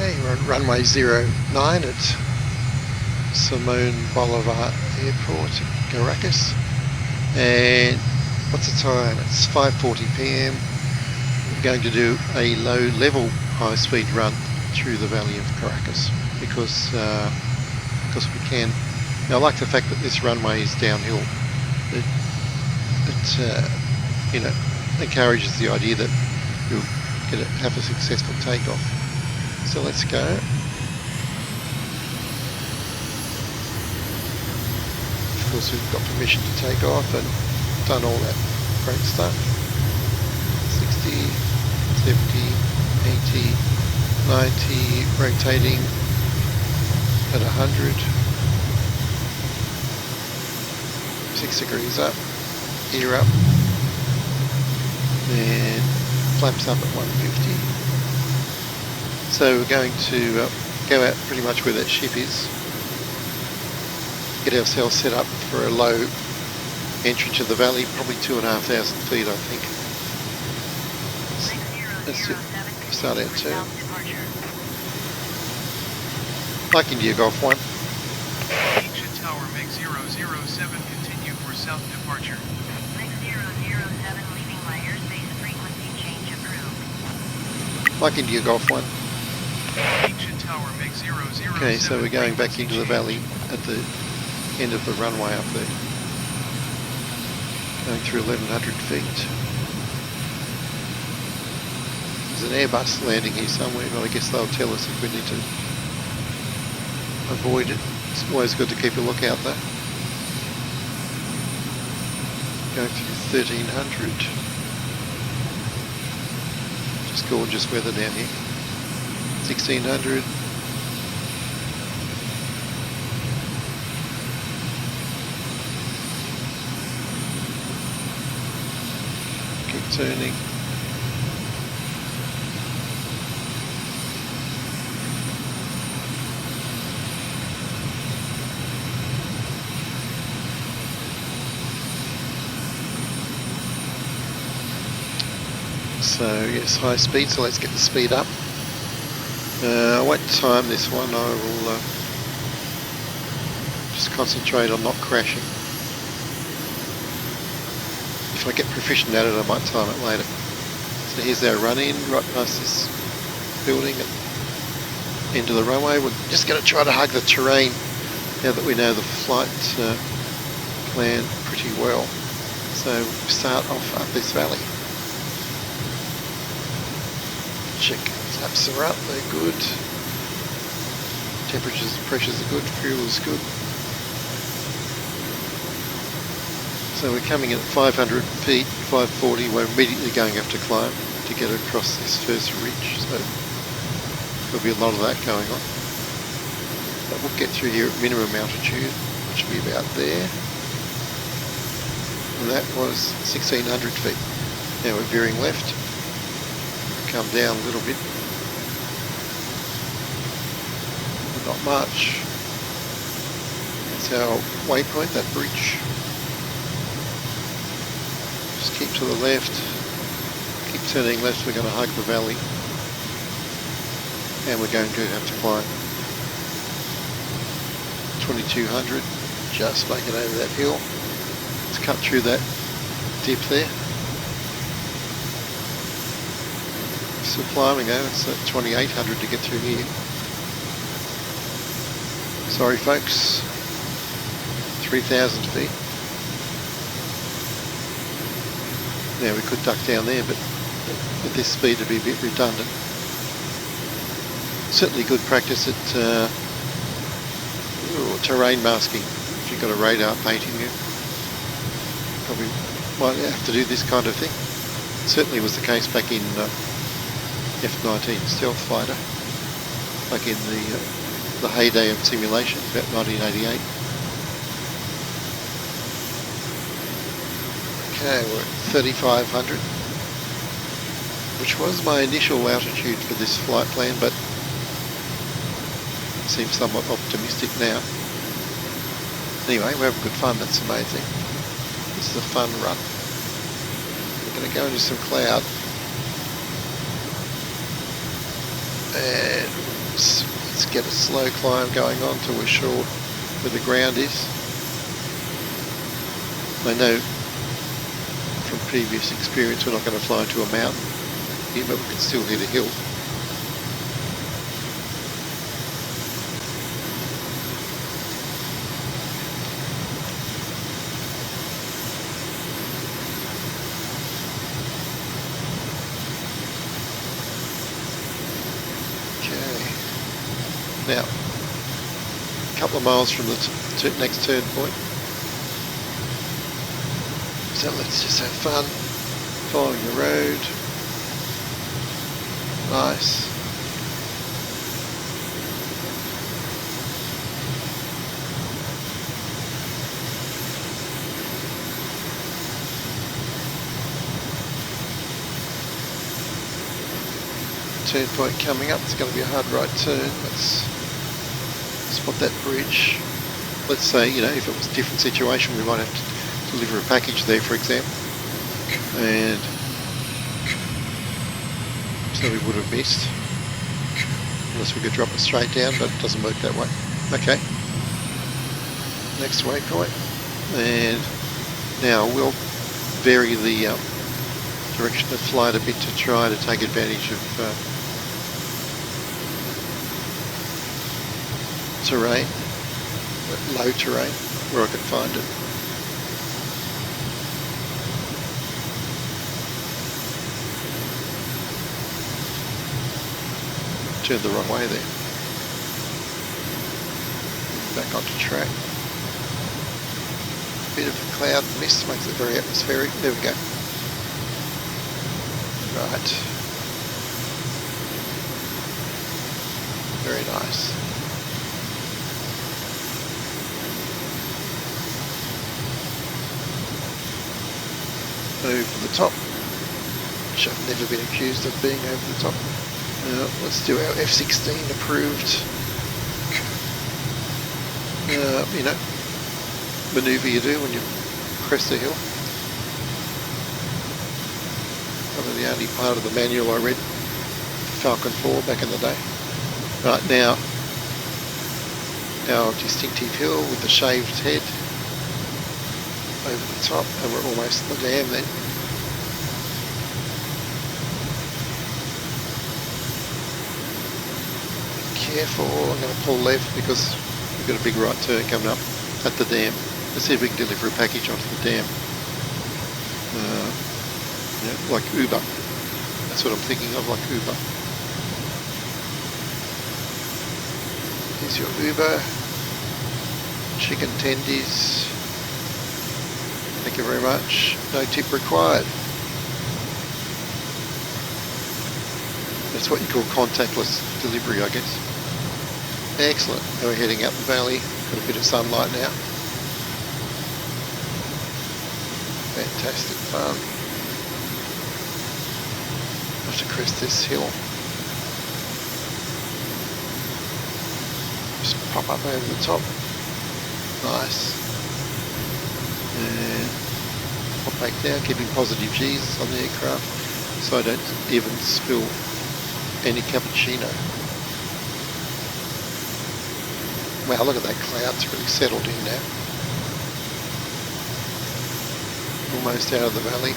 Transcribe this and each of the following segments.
Okay, we're on runway 09 at Simón Bolivar Airport, Caracas. And what's the time? It's 5:40 p.m. We're going to do a low-level high-speed run through the valley of Caracas because we can. Now, I like the fact that this runway is downhill. It you know, encourages the idea that you'll have a successful takeoff. So let's go. Of course, we've got permission to take off and done all that great stuff. 60, 70, 80, 90, rotating at 100. 6 degrees up, gear up, and flaps up at 150. So we're going to go out pretty much where that ship is, get ourselves set up for a low entry to the valley, probably 2,500 feet, I think. Let's start our turn. Like India Golf 1. Ancient Tower, make 007, continue for south departure. 6007, leaving my airspace, frequency change approved. Like India Golf 1. Ancient Tower, make 007. Okay, so we're going back into the valley at the end of the runway up there. Going through 1,100 feet. There's an Airbus landing here somewhere, but I guess they'll tell us if we need to avoid it. It's always good to keep a lookout though. Going through 1,300. Just gorgeous weather down here. 1,600. Keep turning. So yes, high speed, so let's get the speed up. I won't time this one, I will just concentrate on not crashing. If I get proficient at it, I might time it later. So here's our run in, right past this building and into the runway. We're just going to try to hug the terrain now that we know the flight plan pretty well. So we start off up this valley. Check, taps are up, they're good. Temperatures and pressures are good, fuel is good. So we're coming in at 500 feet, 540, we're immediately going up to climb to get across this first ridge, so there'll be a lot of that going on. But we'll get through here at minimum altitude, which will be about there. And that was 1,600 feet. Now we're veering left. Come down a little bit, but not much. That's our waypoint, that bridge. Just keep to the left, keep turning left, we're going to hug the valley, and we're going to have to climb. 2,200, just make it over that hill. Let's cut through that dip there. Still climbing though, it's at 2,800 to get through here. Sorry folks, 3,000 feet. Now we could duck down there, but at this speed it'd be a bit redundant. Certainly good practice at terrain masking. If you've got a radar painting you, probably might have to do this kind of thing. It certainly was the case back in F-19 stealth fighter, like in the heyday of simulation, about 1988. Okay, we're at 3,500, which was my initial altitude for this flight plan, but seems somewhat optimistic now. Anyway, we're having good fun, that's amazing. This is a fun run. We're going to go into some cloud. And get a slow climb going on till we're sure where the ground is. I know from previous experience we're not going to fly into a mountain here, but we can still hit a hill. Now, a couple of miles from the next turn point. So let's just have fun following the road. Nice. Turn point coming up. It's going to be a hard right turn. Let's spot that bridge. Let's say, you know, if it was a different situation, we might have to deliver a package there, for example, and so we would have missed unless we could drop it straight down, but it doesn't work that way. Okay, next waypoint, and now we'll vary the direction of flight a bit to try to take advantage of terrain, low terrain, where I can find it. Turned the wrong way there. Back onto track. Bit of cloud mist makes it very atmospheric. There we go. Right. Very nice. Over the top, which I've never been accused of being over the top. Let's do our F-16 approved, you know, manoeuvre you do when you crest a hill. Probably the only part of the manual I read Falcon 4 back in the day. Right, now our distinctive hill with the shaved head over the top, and we're almost at the dam then. Careful, I'm going to pull left because we've got a big right turn coming up at the dam. Let's see if we can deliver a package onto the dam. You know, like Uber. That's what I'm thinking of, like Uber. Here's your Uber. Chicken tendies. Thank you very much. No tip required. That's what you call contactless delivery, I guess. Excellent. Now we're heading up the valley. Got a bit of sunlight now. Fantastic fun. Have to crest this hill. Just pop up over the top. Nice. And pop back down, keeping positive G's on the aircraft so I don't even spill any cappuccino. Wow, look at that cloud, it's really settled in now. Almost out of the valley.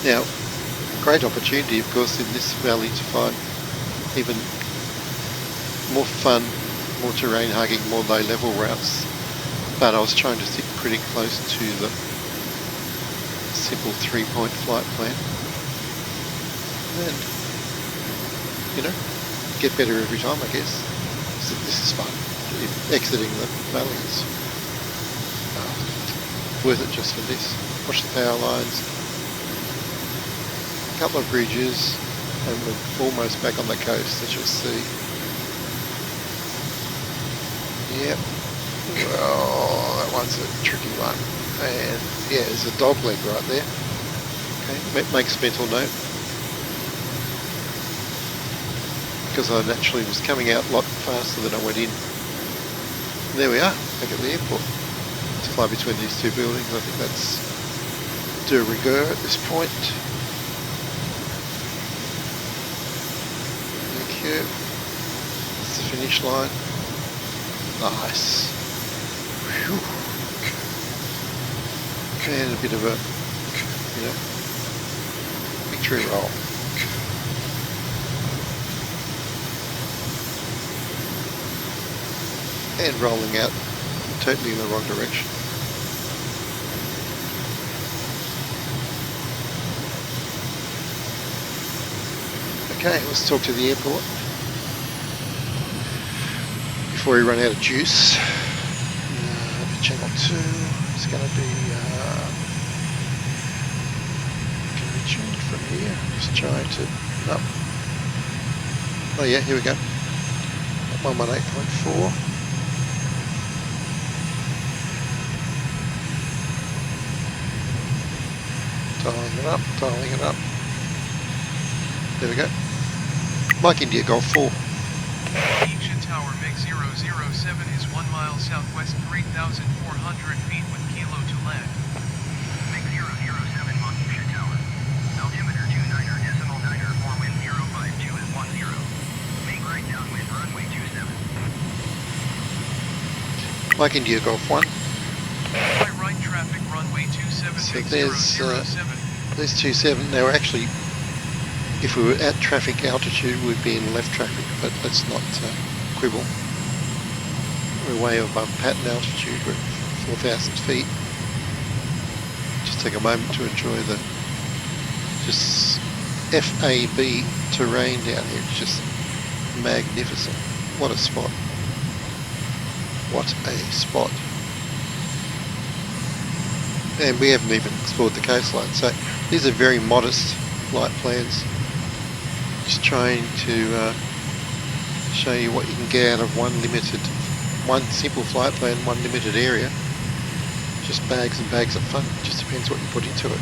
Now, great opportunity, of course, in this valley to find even more fun, more terrain hugging, more low level routes. But I was trying to stick pretty close to the simple 3-point flight plan. And, you know, get better every time, I guess. So this is fun. Exiting the valley is worth it just for this. Watch the power lines. A couple of bridges, and we're almost back on the coast, as you'll see. Yep. Well, that one's a tricky one. And yeah, there's a dog leg right there. Okay, makes mental note. Because I naturally was coming out a lot faster than I went in. And there we are, back at the airport. To fly between these two buildings, I think that's de rigueur at this point. Thank you. That's the finish line. Nice. Whew. And a bit of a, victory roll. And rolling out totally in the wrong direction. Okay, let's talk to the airport before we run out of juice. Channel 2 is going to be can be tuned from here. Just trying to oh yeah, here we go. 118.4. Dialing it up. There we go. Mike India Golf 4. Ancient Tower MiG-007 is 1 mile southwest, 3,400 feet with kilo to land. MiG-007 Ancient Tower. Altimeter 29er, 4 wind 052 at 10. Make right downwind runway 27. Mike India Golf 1. By right traffic runway 27 So MiG-007. there's 27. They were actually, if we were at traffic altitude, we'd be in left traffic, but let's not quibble. We're way above pattern altitude. We're at 4,000 feet. Just take a moment to enjoy the just FAB terrain down here. It's just magnificent. What a spot. What a spot. And we haven't even explored the coastline, so these are very modest flight plans. Just trying to show you what you can get out of one simple flight plan, one limited area. Just bags and bags of fun. Just depends what you put into it.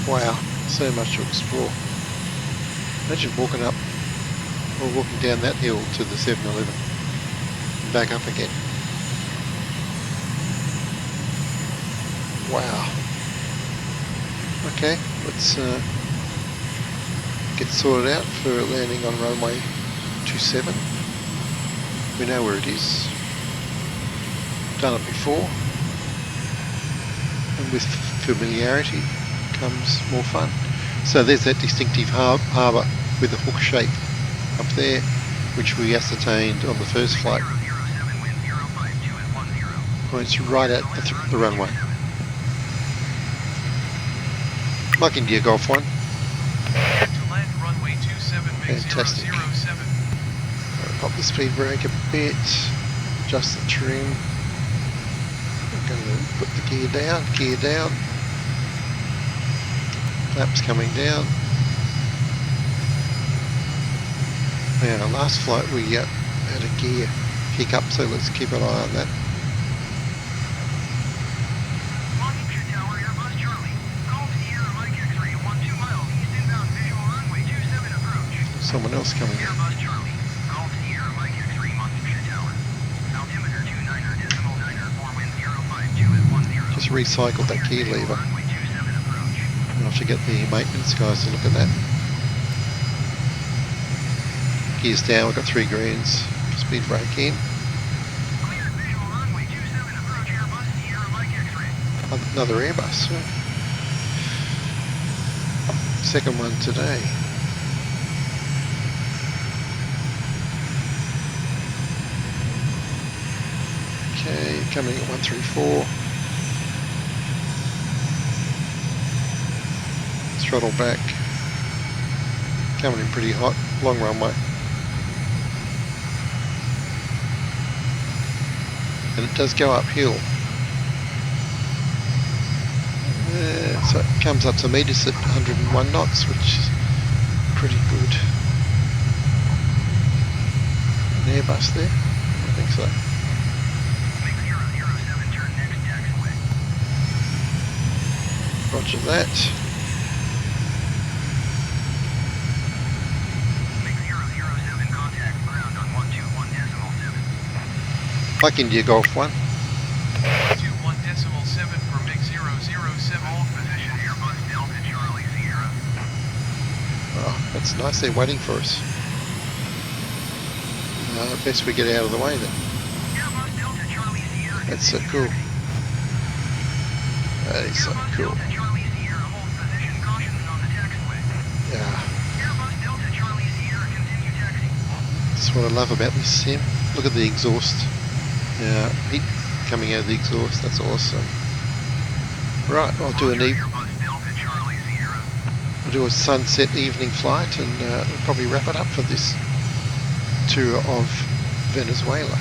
Wow, so much to explore. Imagine walking up or walking down that hill to the 7-Eleven and back up again. Wow. Okay, let's get sorted out for landing on runway 27. We know where it is. Done it before. And with familiarity comes more fun. So there's that distinctive harbour with the hook shape up there, which we ascertained on the first flight. Points right at the runway. Mike India Golf 1. To land runway 27 Fantastic. MiG-007. Pop the speed brake a bit, adjust the trim. I'm going to put the gear down. Flaps coming down. Now, last flight we had a gear hiccup, so let's keep an eye on that. Someone else coming in. Just recycled that key lever. I'll have to get the maintenance guys to look at that. Gears down, we've got 3 greens. Speed brake in. Another Airbus. Second one today. Okay, coming at 134. Throttle back. Coming in pretty hot. Long runway. And it does go uphill. So it comes up to meet us at 101 knots, which is pretty good. An Airbus there? I think so. Roger that. Mike India Golf 1. 21.7 Oh, that's nice. They're waiting for us. Best we get out of the way then. Airbus Delta Charlie Sierra. That's so cool. That is so Airbus cool. Delta Charlie Sierra holds position. Cautions on the taxiway. Yeah. Airbus Delta Charlie Sierra continue taxi. That's what I love about this sim. Look at the exhaust. Yeah, heat coming out of the exhaust. That's awesome. Right, I'll do an Airbus Delta Charlie Sierra. I'll do a sunset evening flight, and we'll probably wrap it up for this tour of Venezuela.